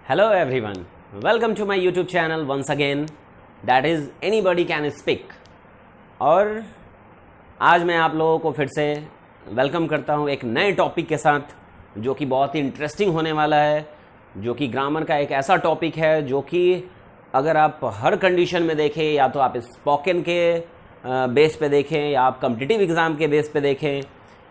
Hello everyone, welcome to my YouTube channel once again, that is Anybody Can Speak। और आज मैं आप लोगों को फिर से वेलकम करता हूँ एक नए टॉपिक के साथ जो कि बहुत ही इंटरेस्टिंग होने वाला है, जो कि ग्रामर का एक ऐसा टॉपिक है जो कि अगर आप हर कंडीशन में देखें, या तो आप स्पोकन के बेस पे देखें, या आप कॉम्पिटिटिव एग्ज़ाम के बेस पे देखें,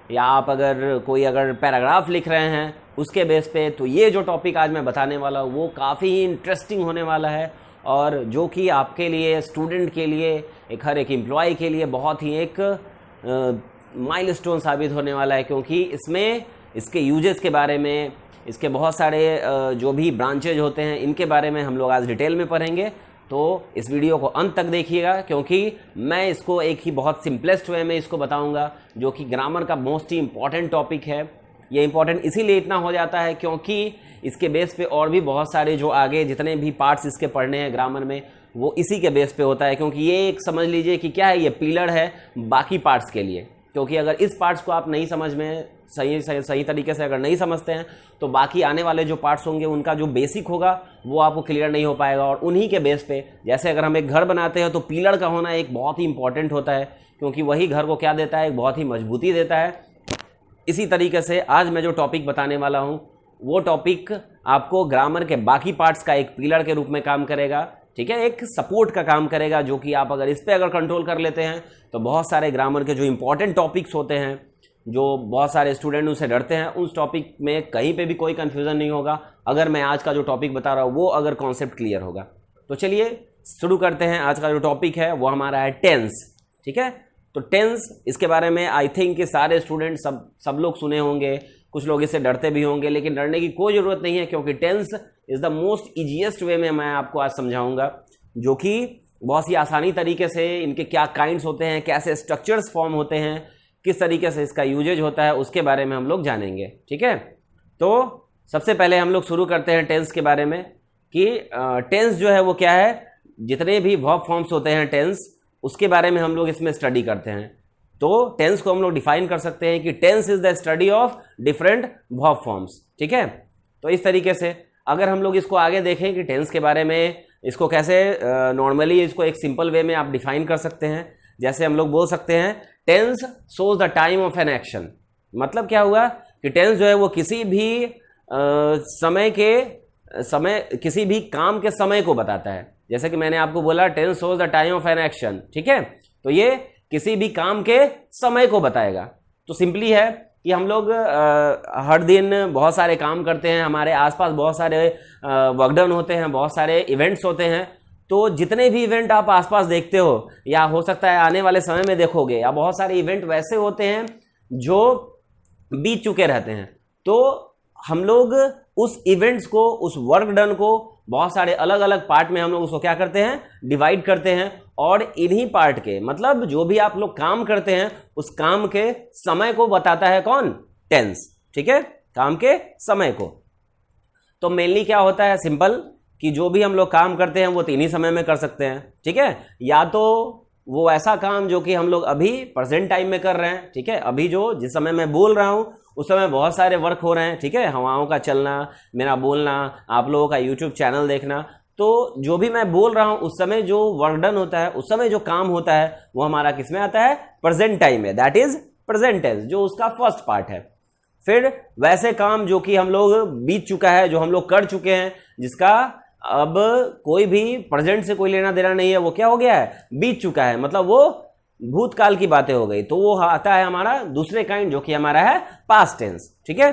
या आप अगर पैराग्राफ लिख रहे हैं उसके बेस पे, तो ये जो टॉपिक आज मैं बताने वाला हूँ वो काफ़ी ही इंटरेस्टिंग होने वाला है और जो कि आपके लिए, स्टूडेंट के लिए, हर एक एम्प्लॉय के लिए बहुत ही एक माइलस्टोन साबित होने वाला है, क्योंकि इसमें इसके यूजेस के बारे में, इसके बहुत सारे जो भी ब्रांचेज होते हैं इनके बारे में हम लोग आज डिटेल में पढ़ेंगे। तो इस वीडियो को अंत तक देखिएगा, क्योंकि मैं इसको एक ही बहुत सिंपलेस्ट वे में इसको बताऊंगा, जो कि ग्रामर का मोस्ट ही इम्पॉर्टेंट टॉपिक है। ये इम्पॉर्टेंट इसीलिए इतना हो जाता है क्योंकि इसके बेस पे और भी बहुत सारे जो आगे जितने भी पार्ट्स इसके पढ़ने हैं ग्रामर में, वो इसी के बेस पे होता है। क्योंकि ये एक समझ लीजिए कि क्या है, ये पिलर है बाकी पार्ट्स के लिए। क्योंकि अगर इस पार्ट्स को आप नहीं समझ में सही तरीके से अगर नहीं समझते हैं, तो बाकी आने वाले जो पार्ट्स होंगे उनका जो बेसिक होगा वो आपको क्लियर नहीं हो पाएगा। और उन्हीं के बेस पे, जैसे अगर हम एक घर बनाते हैं तो पिलर का होना एक बहुत ही इंपॉर्टेंट होता है, क्योंकि वही घर को क्या देता है, एक बहुत ही मजबूती देता है। इसी तरीके से आज मैं जो टॉपिक बताने वाला हूँ वो टॉपिक आपको ग्रामर के बाकी पार्ट्स का एक पिलर के रूप में काम करेगा, ठीक है, एक सपोर्ट का काम करेगा, जो कि आप अगर इस पे अगर कंट्रोल कर लेते हैं तो बहुत सारे ग्रामर के जो इंपॉर्टेंट टॉपिक्स होते हैं, जो बहुत सारे स्टूडेंट उससे डरते हैं, उस टॉपिक में कहीं पे भी कोई कंफ्यूजन नहीं होगा अगर मैं आज का जो टॉपिक बता रहा हूँ वो अगर कॉन्सेप्ट क्लियर होगा। तो चलिए शुरू करते हैं। आज का जो टॉपिक है वो हमारा है टेंस, ठीक है। तो टेंस, इसके बारे में आई थिंक कि सारे स्टूडेंट सब लोग सुने होंगे, कुछ लोग इससे डरते भी होंगे, लेकिन डरने की कोई ज़रूरत नहीं है, क्योंकि tense is the most easiest way में मैं आपको आज समझाऊंगा, जो कि बहुत ही आसानी तरीके से इनके क्या काइंड्स होते हैं, कैसे स्ट्रक्चर्स फॉर्म होते हैं, किस तरीके से इसका यूजेज होता है, उसके बारे में हम लोग जानेंगे, ठीक है। तो सबसे पहले हम लोग शुरू करते हैं टेंस के बारे में कि टेंस जो है वो क्या है। जितने भी वर्ब फॉर्म्स होते हैं टेंस, उसके बारे में हम लोग इसमें स्टडी करते हैं। तो टेंस को हम लोग डिफाइन कर सकते हैं कि tense is the study of different verb forms, ठीक है। तो इस तरीके से अगर हम लोग इसको आगे देखें कि टेंस के बारे में, इसको कैसे नॉर्मली इसको एक सिंपल वे में आप डिफाइन कर सकते हैं। जैसे हम लोग बोल सकते हैं tense shows the time of an action. मतलब क्या हुआ कि टेंस जो है वो किसी भी किसी भी काम के समय को बताता है। जैसे कि मैंने आपको बोला tense shows the time of an action, ठीक है। तो ये किसी भी काम के समय को बताएगा। तो सिंपली है कि हम लोग हर दिन बहुत सारे काम करते हैं, हमारे आसपास बहुत सारे वर्कडन होते हैं, बहुत सारे इवेंट्स होते हैं। तो जितने भी इवेंट आप आसपास देखते हो, या हो सकता है आने वाले समय में देखोगे, या बहुत सारे इवेंट वैसे होते हैं जो बीत चुके रहते हैं। तो हम लोग उस इवेंट्स को, उस वर्क डन को बहुत सारे अलग अलग पार्ट में हम लोग उसको क्या करते हैं, डिवाइड करते हैं। और इन्हीं पार्ट के, मतलब जो भी आप लोग काम करते हैं उस काम के समय को बताता है कौन, टेंस, ठीक है, काम के समय को। तो मेनली क्या होता है, सिंपल, कि जो भी हम लोग काम करते हैं वो तीन ही समय में कर सकते हैं, ठीक है। या तो वो ऐसा काम जो कि हम लोग अभी प्रेजेंट टाइम में कर रहे हैं, ठीक है, अभी जिस समय मैं बोल रहा हूँ उस समय बहुत सारे वर्क हो रहे हैं, ठीक है, हवाओं का चलना, मेरा बोलना, आप लोगों का यूट्यूब चैनल देखना। तो जो भी मैं बोल रहा हूँ उस समय जो वर्क डन होता है, उस समय जो काम होता है, वो हमारा किस में आता है, प्रेजेंट टाइम में, दैट इज प्रेजेंट टेंस, जो उसका फर्स्ट पार्ट है। फिर वैसे काम जो कि हम लोग बीत चुका है, जो हम लोग कर चुके हैं, जिसका अब कोई भी प्रेजेंट से कोई लेना देना नहीं है, वो क्या हो गया है, बीत चुका है, मतलब वो भूतकाल की बातें हो गई। तो वो आता है हमारा दूसरे काइंड, जो कि हमारा है पास्ट टेंस, ठीक है।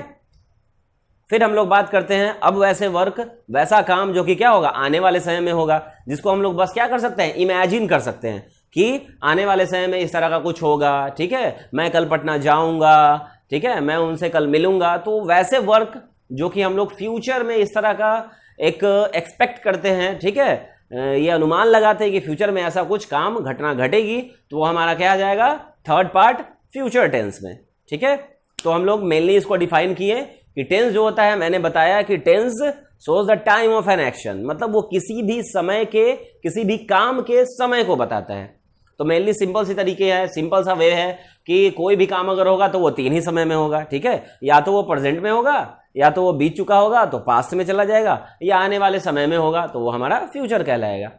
फिर हम लोग बात करते हैं अब वैसे वर्क, वैसा काम जो कि क्या होगा, आने वाले समय में होगा, जिसको हम लोग बस क्या कर सकते हैं, इमेजिन कर सकते हैं कि आने वाले समय में इस तरह का कुछ होगा, ठीक है, मैं कल पटना जाऊंगा, ठीक है, मैं उनसे कल मिलूंगा। तो वैसे वर्क जो कि हम लोग फ्यूचर में इस तरह का एक एक्सपेक्ट करते हैं, ठीक है, ये अनुमान लगाते हैं कि फ्यूचर में ऐसा कुछ काम, घटना घटेगी, तो वो हमारा क्या आ जाएगा, थर्ड पार्ट फ्यूचर टेंस में, ठीक है। तो हम लोग मेनली इसको डिफाइन किए कि टेंस जो होता है, मैंने बताया कि tense shows the time of an action, मतलब वो किसी भी समय के, किसी भी काम के समय को बताता है। तो मेनली सिंपल सी तरीके है, सिंपल सा वे है कि कोई भी काम अगर होगा तो वो तीन ही समय में होगा, ठीक है, या तो वो प्रेजेंट में होगा, या तो वो बीत चुका होगा तो पास्ट में चला जाएगा, या आने वाले समय में होगा तो वो हमारा फ्यूचर कहलाएगा।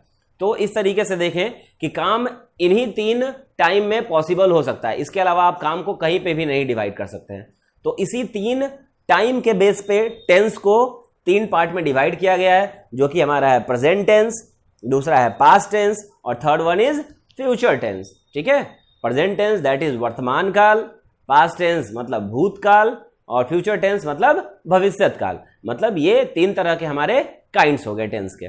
तो इस तरीके से देखें कि काम इन्हीं 3 टाइम में पॉसिबल हो सकता है, इसके अलावा आप काम को कहीं पे भी नहीं डिवाइड कर सकते हैं। तो इसी 3 टाइम के बेस पे टेंस को 3 पार्ट में डिवाइड किया गया है, जो कि हमारा है प्रेजेंट टेंस, दूसरा है पास्ट टेंस और third one is future tense. ठीक है, प्रेजेंट टेंस दैट इज वर्तमान काल, पास्ट टेंस मतलब भूतकाल और फ्यूचर टेंस मतलब भविष्यत काल। मतलब ये 3 तरह के हमारे काइंड्स हो गए टेंस के।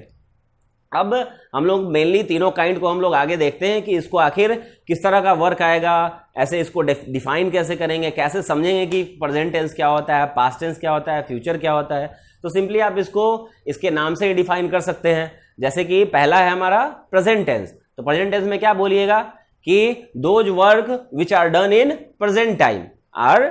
अब हम लोग मेनली तीनों काइंड को हम लोग आगे देखते हैं कि इसको आखिर किस तरह का वर्क आएगा, ऐसे इसको डिफाइन कैसे करेंगे, कैसे समझेंगे कि प्रेजेंट टेंस क्या होता है, पास्ट टेंस क्या होता है, फ्यूचर क्या होता है। तो सिंपली आप इसको इसके नाम से ही डिफाइन कर सकते हैं। जैसे कि पहला है हमारा प्रेजेंट टेंस, तो प्रेजेंट टेंस में क्या बोलिएगा कि those work which are done in present time are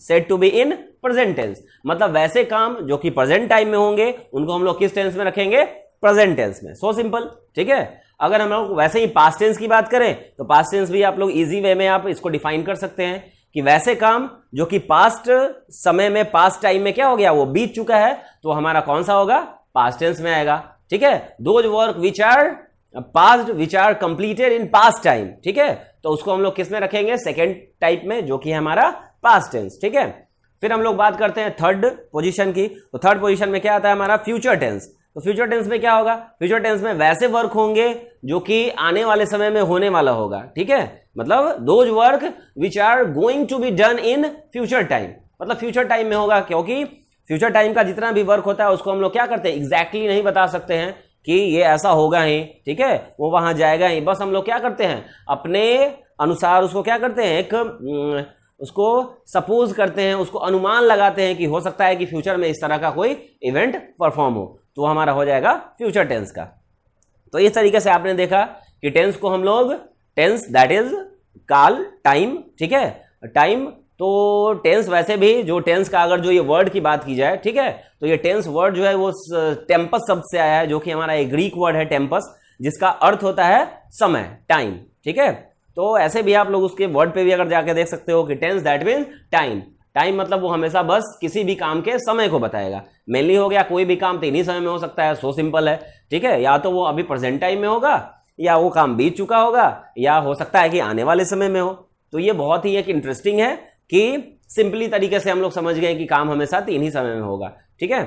said to be in present tense. मतलब वैसे काम जो कि प्रेजेंट टाइम में होंगे उनको हम लोग किस टेंस में रखेंगे, प्रेजेंट टेंस में। So simple. ठीक है, अगर हम लोग वैसे ही पास्ट टेंस की बात करें तो पास्ट टेंस भी आप लोग इजी वे में आप इसको डिफाइन कर सकते हैं कि वैसे काम जो कि पास्ट समय में, पास्ट टाइम में क्या हो गया, वो बीत चुका है, तो हमारा कौन सा होगा, पास्ट टेंस में आएगा। ठीक है, those work which are past which are completed in past time. ठीक है, तो उसको हम लोग किस में रखेंगे, सेकेंड टाइप में, जो कि हमारा पास्ट टेंस। ठीक है, फिर हम लोग बात करते हैं थर्ड पोजीशन की। तो थर्ड पोजीशन में क्या आता है हमारा, फ्यूचर टेंस। तो फ्यूचर टेंस में क्या होगा, फ्यूचर टेंस में वैसे वर्क होंगे जो कि आने वाले समय में होने वाला होगा। ठीक है, मतलब those work which are going to be done in future time, मतलब फ्यूचर टाइम में होगा, क्योंकि फ्यूचर टाइम का जितना भी वर्क होता है उसको हम लोग क्या करते हैं, एग्जैक्टली नहीं बता सकते हैं कि ये ऐसा होगा ही। ठीक है, वो वहां जाएगा ही, बस हम लोग क्या करते हैं अपने अनुसार उसको क्या करते हैं, एक उसको सपोज करते हैं, उसको अनुमान लगाते हैं कि हो सकता है कि फ्यूचर में इस तरह का कोई इवेंट परफॉर्म हो, तो वो हमारा हो जाएगा फ्यूचर टेंस का। तो इस तरीके से आपने देखा कि टेंस को हम लोग, टेंस दैट इज काल, टाइम। ठीक है, टाइम, तो टेंस वैसे भी जो टेंस का अगर जो ये वर्ड की बात की जाए, ठीक है, तो ये टेंस वर्ड जो है वो टेम्पस शब्द से आया है, जो कि हमारा एक ग्रीक वर्ड है टेम्पस, जिसका अर्थ होता है समय, टाइम। ठीक है, तो ऐसे भी आप लोग उसके वर्ड पे भी अगर जाके देख सकते हो कि tense that means time. Time मतलब वो हमेशा बस किसी भी काम के समय को बताएगा। मेनली हो गया कोई भी काम 3 ही समय में हो सकता है, सो सिंपल है। ठीक है, या तो वो अभी प्रेजेंट टाइम में होगा, या वो काम बीत चुका होगा, या हो सकता है कि आने वाले समय में हो। तो ये बहुत ही एक इंटरेस्टिंग है कि सिंपली तरीके से हम लोग समझ गए कि काम हमेशा 3 ही समय में होगा। ठीक है,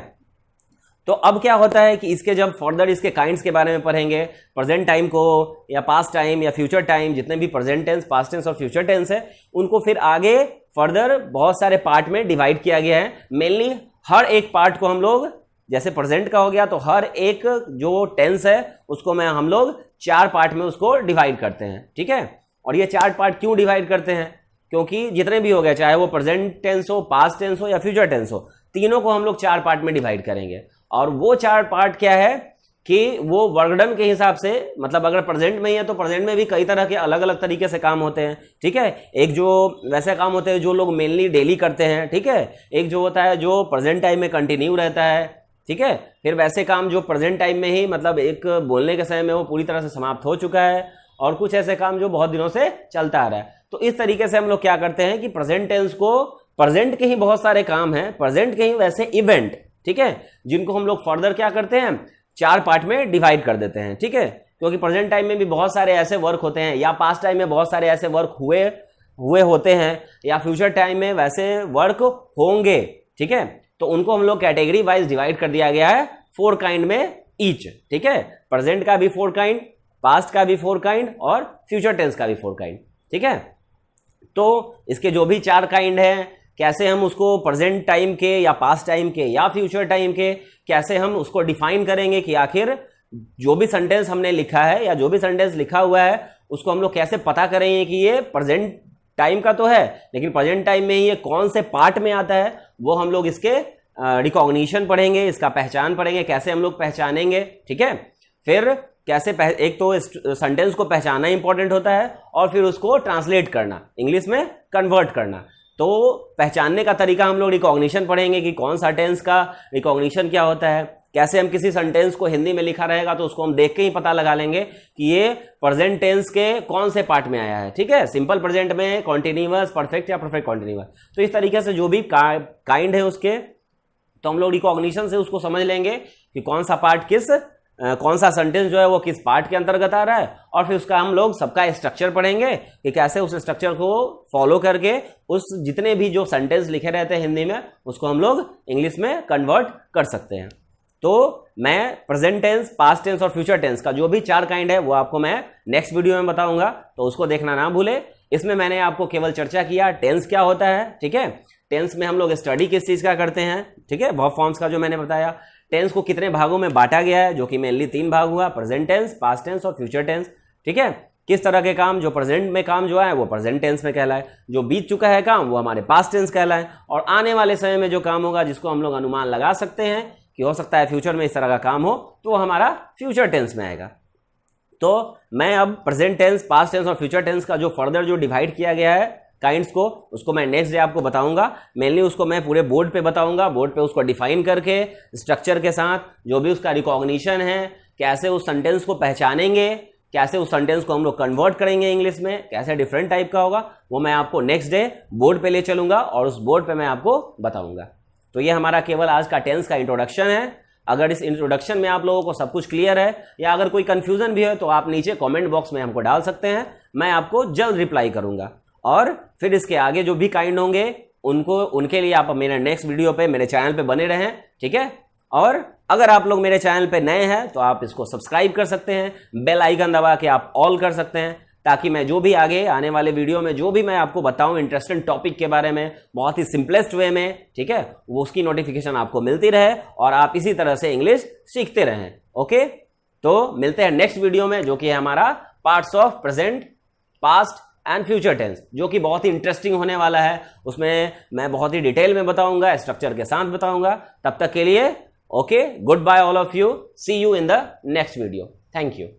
तो अब क्या होता है कि इसके जब फर्दर इसके काइंड्स के बारे में पढ़ेंगे, प्रेजेंट टाइम को या पास्ट टाइम या फ्यूचर टाइम, जितने भी प्रेजेंट टेंस, पास्ट टेंस और फ्यूचर टेंस है, उनको फिर आगे फर्दर बहुत सारे पार्ट में डिवाइड किया गया है। मेनली हर एक पार्ट को हम लोग, जैसे प्रेजेंट का हो गया, तो हर एक जो टेंस है उसको हम लोग 4 पार्ट में उसको डिवाइड करते हैं। ठीक है, और ये 4 पार्ट क्यों डिवाइड करते हैं, क्योंकि जितने भी हो गए, चाहे वो प्रेजेंट टेंस हो, पास्ट टेंस हो या फ्यूचर टेंस हो, तीनों को हम लोग 4 पार्ट में डिवाइड करेंगे। और वो 4 पार्ट क्या है कि वो वर्कडन के हिसाब से, मतलब अगर प्रेजेंट में ही है तो प्रेजेंट में भी कई तरह के अलग अलग तरीके से काम होते हैं। ठीक है, एक जो वैसे काम होते हैं जो लोग मेनली डेली करते हैं। ठीक है, एक जो होता है जो प्रेजेंट टाइम में कंटिन्यू रहता है। ठीक है, फिर वैसे काम जो प्रेजेंट टाइम में ही, मतलब एक बोलने के समय में वो पूरी तरह से समाप्त हो चुका है, और कुछ ऐसे काम जो बहुत दिनों से चलता आ रहा है। तो इस तरीके से हम लोग क्या करते हैं कि प्रेजेंट टेंस को, प्रेजेंट के ही बहुत सारे काम हैं, प्रेजेंट के ही वैसे इवेंट, ठीक है, जिनको हम लोग फर्दर क्या करते हैं 4 पार्ट में डिवाइड कर देते हैं। ठीक है, क्योंकि प्रेजेंट टाइम में भी बहुत सारे ऐसे वर्क होते हैं, या पास्ट टाइम में बहुत सारे ऐसे वर्क हुए होते हैं, या फ्यूचर टाइम में वैसे वर्क होंगे। ठीक है, तो उनको हम लोग कैटेगरी वाइज डिवाइड कर दिया गया है 4 काइंड में ईच। ठीक है, प्रेजेंट का भी 4 काइंड, पास्ट का भी 4 काइंड और फ्यूचर टेंस का भी 4 काइंड। ठीक है, तो इसके जो भी 4 काइंड है, कैसे हम उसको प्रेजेंट टाइम के या पास्ट टाइम के या फ्यूचर टाइम के कैसे हम उसको डिफाइन करेंगे कि आखिर जो भी सेंटेंस हमने लिखा है या जो भी सेंटेंस लिखा हुआ है उसको हम लोग कैसे पता करेंगे कि ये प्रेजेंट टाइम का तो है, लेकिन प्रेजेंट टाइम में ये कौन से पार्ट में आता है, वो हम लोग इसके रिकॉग्निशन पढ़ेंगे, इसका पहचान पढ़ेंगे, कैसे हम लोग पहचानेंगे। ठीक है, फिर कैसे एक तो सेंटेंस को पहचानना इंपॉर्टेंट होता है, और फिर उसको ट्रांसलेट करना, इंग्लिश में कन्वर्ट करना। तो पहचानने का तरीका हम लोग रिकॉग्निशन पढ़ेंगे कि कौन सा टेंस का रिकॉग्निशन क्या होता है, कैसे हम किसी सेंटेंस को हिंदी में लिखा रहेगा तो उसको हम देख के ही पता लगा लेंगे कि ये प्रेजेंट टेंस के कौन से पार्ट में आया है। ठीक है, सिंपल प्रेजेंट में, कॉन्टिन्यूअस, परफेक्ट या परफेक्ट कॉन्टिन्यूअस। तो इस तरीके से जो भी काइंड है उसके तो हम लोग रिकॉग्निशन से उसको समझ लेंगे कि कौन सा पार्ट कौन सा सेंटेंस जो है वो किस पार्ट के अंतर्गत आ रहा है, और फिर उसका हम लोग सबका स्ट्रक्चर पढ़ेंगे कि कैसे उस स्ट्रक्चर को फॉलो करके उस जितने भी जो सेंटेंस लिखे रहते हैं हिंदी में उसको हम लोग इंग्लिश में कन्वर्ट कर सकते हैं। तो मैं प्रेजेंट टेंस, पास्ट टेंस और फ्यूचर टेंस का जो भी 4 काइंड है वो आपको मैं नेक्स्ट वीडियो में बताऊंगा, तो उसको देखना ना भूले। इसमें मैंने आपको केवल चर्चा किया टेंस क्या होता है, ठीक है। टेंस में हम लोग स्टडी किस चीज का करते हैं, ठीक है, वर्ब फॉर्म्स का जो मैंने बताया। टेंस को कितने भागों में बांटा गया है, जो कि मेनली 3 भाग हुआ, प्रेजेंट टेंस, पास्ट टेंस और फ्यूचर टेंस, ठीक है। किस तरह के काम, जो प्रेजेंट में काम जो है वो प्रेजेंट टेंस में कहलाए, जो बीत चुका है काम वो हमारे पास्ट टेंस कहलाए, और आने वाले समय में जो काम होगा जिसको हम लोग अनुमान लगा सकते हैं कि हो सकता है फ्यूचर में इस तरह का काम हो, तो वो हमारा फ्यूचर टेंस में आएगा। तो मैं अब प्रेजेंट टेंस, पास्ट टेंस और फ्यूचर टेंस का जो फर्दर जो डिवाइड किया गया है काइंड्स को, उसको मैं नेक्स्ट डे आपको बताऊंगा। मेनली उसको मैं पूरे बोर्ड पे बताऊंगा, बोर्ड पे उसको डिफाइन करके स्ट्रक्चर के साथ, जो भी उसका रिकॉग्निशन है, कैसे उस सेंटेंस को पहचानेंगे, कैसे उस सेंटेंस को हम लोग कन्वर्ट करेंगे इंग्लिश में, कैसे डिफरेंट टाइप का होगा, वो मैं आपको नेक्स्ट डे बोर्ड पे ले चलूंगा और उस बोर्ड पे मैं आपको बताऊंगा। तो ये हमारा केवल आज का टेंस का इंट्रोडक्शन है। अगर इस इंट्रोडक्शन में आप लोगों को सब कुछ क्लियर है या अगर कोई कंफ्यूजन भी है तो आप नीचे कमेंट बॉक्स में हमको डाल सकते हैं, मैं आपको जल्द रिप्लाई करूंगा। और फिर इसके आगे जो भी काइंड होंगे उनके लिए आप मेरे नेक्स्ट वीडियो पे मेरे चैनल पे बने रहें, ठीक है। और अगर आप लोग मेरे चैनल पे नए हैं तो आप इसको सब्सक्राइब कर सकते हैं, बेल आइकन दबा के आप ऑल कर सकते हैं, ताकि मैं जो भी आगे आने वाले वीडियो में जो भी मैं आपको बताऊं इंटरेस्टिंग टॉपिक के बारे में बहुत ही सिंपलेस्ट वे में, ठीक है, वो उसकी नोटिफिकेशन आपको मिलती रहे और आप इसी तरह से इंग्लिश सीखते रहें। ओके, तो मिलते हैं नेक्स्ट वीडियो में, जो कि है हमारा parts of present, past and future tense, जो कि बहुत ही इंटरेस्टिंग होने वाला है। उसमें मैं बहुत ही डिटेल में बताऊंगा, स्ट्रक्चर के साथ बताऊंगा। तब तक के लिए okay, good bye all of you, see you in the next video, thank you.